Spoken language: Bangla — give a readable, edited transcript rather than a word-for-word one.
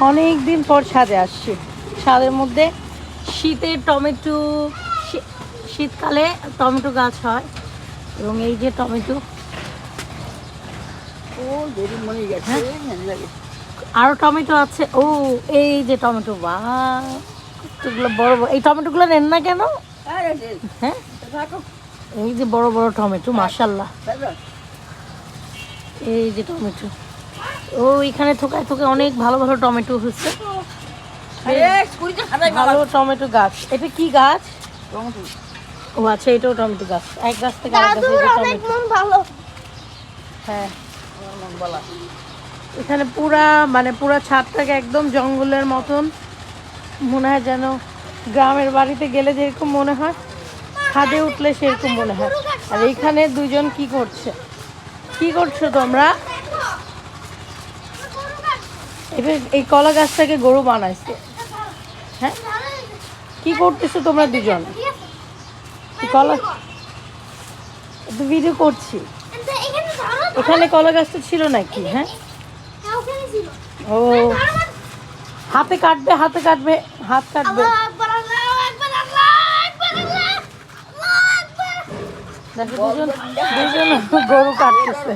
অনেক দিন পর ছাদে আসছি। ছাদের মধ্যে শীতের টমেটো, শীতকালে টমেটো গাছ হয় এবং এই যে টমেটো, আরো টমেটো আছে। ও এই যে টমেটো, বা কতগুলো বড় বড়। এই টমেটোগুলো নেন না কেন? হ্যাঁ, এই যে বড় বড় টমেটো, মাশাল্লাহ। এই যে টমেটো, ও এখানে থোকায় থোকায় অনেক ভালো ভালো টমেটো হচ্ছে। ভালো টমেটো গাছ। এটা কি গাছ? ও আচ্ছা, এটাও টমেটো গাছ। এক গাছ থেকে আরেক গাছে টমেটো। হ্যাঁ, এখানে পুরা মানে পুরা ছাদটাকে একদম জঙ্গলের মতন মনে হয়, যেন গ্রামের বাড়িতে গেলে যেরকম মনে হয়, ছাদে উঠলে সেরকম মনে হয়। আর এইখানে দুজন কি করছে? কি করছো তোমরা? এটা এই কলা গাছটাকে গরু বানাইছে। হ্যাঁ, কি করতেছো তোমরা দুজন? কলা ভিডিও করছি। এখানে কলা গাছটা ছিল নাকি? হ্যাঁ, ও হাতে কাটবে, হাতে কাটবে, হাত কাটবে। দেখো দুজন দুজন গরু কাটতেছে।